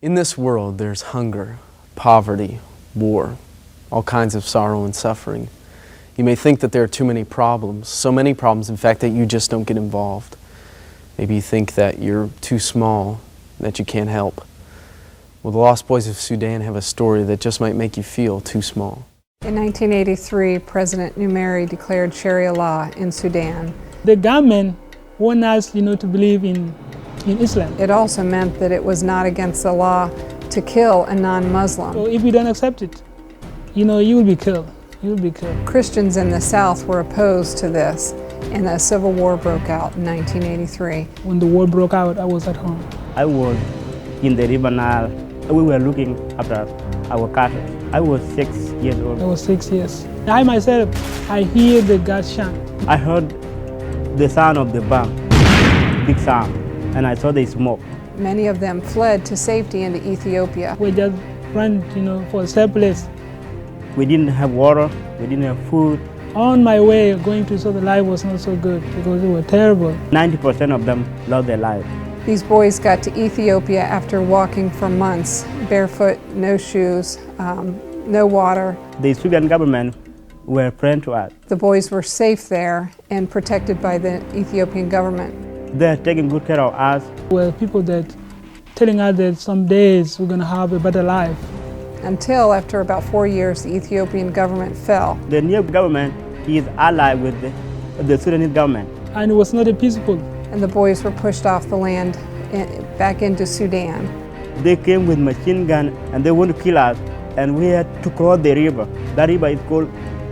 In this world, there's hunger, poverty, war, all kinds of sorrow and suffering. You may think that there are too many problems, so many problems, in fact, that you just don't get involved. Maybe you think that you're too small, that you can't help. Well, the Lost Boys of Sudan have a story that just might make you feel too small. In 1983, President Numeri declared Sharia law in Sudan. The government want us, to believe in Islam. It also meant that it was not against the law to kill a non-Muslim. So if you don't accept it, you will be killed. You will be killed. Christians in the South were opposed to this, and a civil war broke out in 1983. When the war broke out, I was at home. I was in the river Nile. We were looking after our cattle. I was 6 years old. I was 6 years. I myself, I hear the gunshot. I heard the sound of the bomb, big sound, and I saw the smoke. Many of them fled to safety into Ethiopia. We just ran, for a safe place. We didn't have water, we didn't have food. On my way going to so the life was not so good because it was terrible. 90% of them lost their life. These boys got to Ethiopia after walking for months, barefoot, no shoes, no water. The Ethiopian government were friends to us. The boys were safe there and protected by the Ethiopian government. They're taking good care of us. Well, people that telling us that some days we're going to have a better life. Until after about 4 years, the Ethiopian government fell. The new government is allied with the Sudanese government. And it was not peaceful. And the boys were pushed off the land back into Sudan. They came with machine gun and they want to kill us, and we had to cross the river. That river is called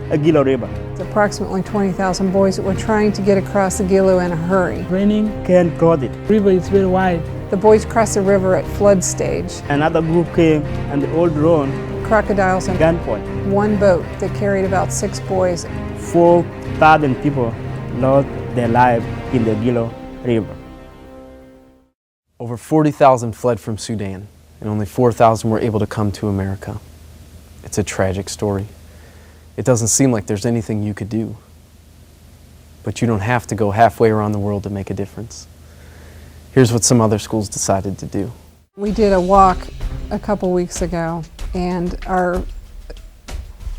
a Gilo River. It's approximately 20,000 boys that were trying to get across the Gilo in a hurry. Raining, Can't cross it. the river is very wide. The boys crossed the river at flood stage. Another group came and they all drone Crocodiles and gunpoint. one boat that carried about 6 boys. 4,000 people lost their lives in the Gilo River. Over 40,000 fled from Sudan, and only 4,000 were able to come to America. It's a tragic story. It doesn't seem like there's anything you could do. But you don't have to go halfway around the world to make a difference. Here's what some other schools decided to do. We did a walk a couple weeks ago, and our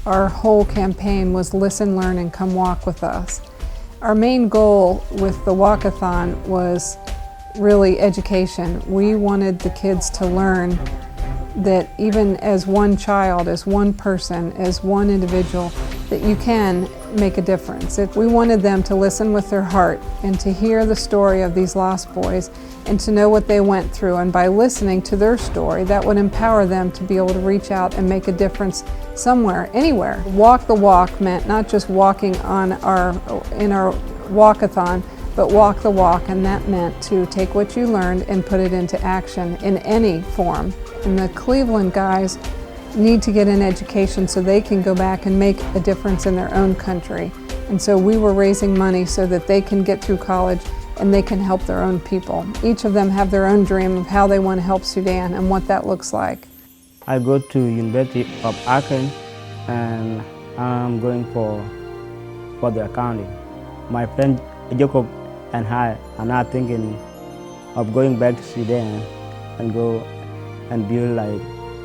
whole campaign was listen, learn, and come walk with us. Our main goal with the walkathon was really education. We wanted the kids to learn that even as one child, as one person, as one individual, that you can make a difference. We wanted them to listen with their heart and to hear the story of these lost boys and to know what they went through. And by listening to their story, that would empower them to be able to reach out and make a difference somewhere, anywhere. Walk the walk meant not just walking in our walkathon, but walk the walk, and that meant to take what you learned and put it into action in any form. And the Cleveland guys need to get an education so they can go back and make a difference in their own country. And so we were raising money so that they can get through college and they can help their own people. Each of them have their own dream of how they want to help Sudan and what that looks like. I go to University of Aachen and I'm going for the accounting. My friend Jacob and I are now thinking of going back to Sudan and go and build like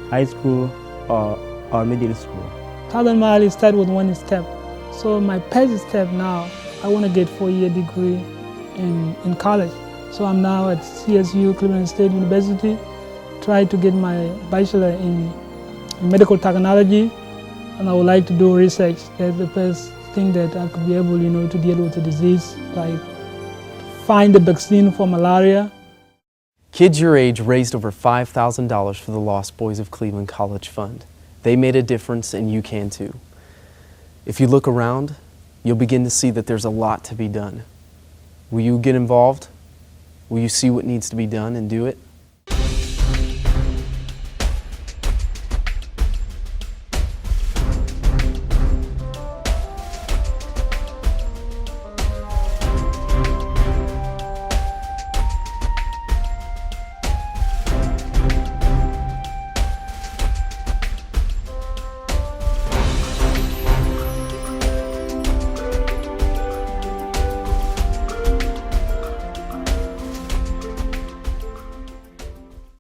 high school or middle school. 1,000 miles start with one step. So my first step now, I want to get 4-year degree in college. So I'm now at CSU, Cleveland State University, try to get my bachelor in medical technology, and I would like to do research. That's the first thing that I could be able, to deal with the disease, like find the vaccine for malaria. Kids your age raised over $5,000 for the Lost Boys of Cleveland College Fund. They made a difference, and you can too. If you look around, you'll begin to see that there's a lot to be done. Will you get involved? Will you see what needs to be done and do it?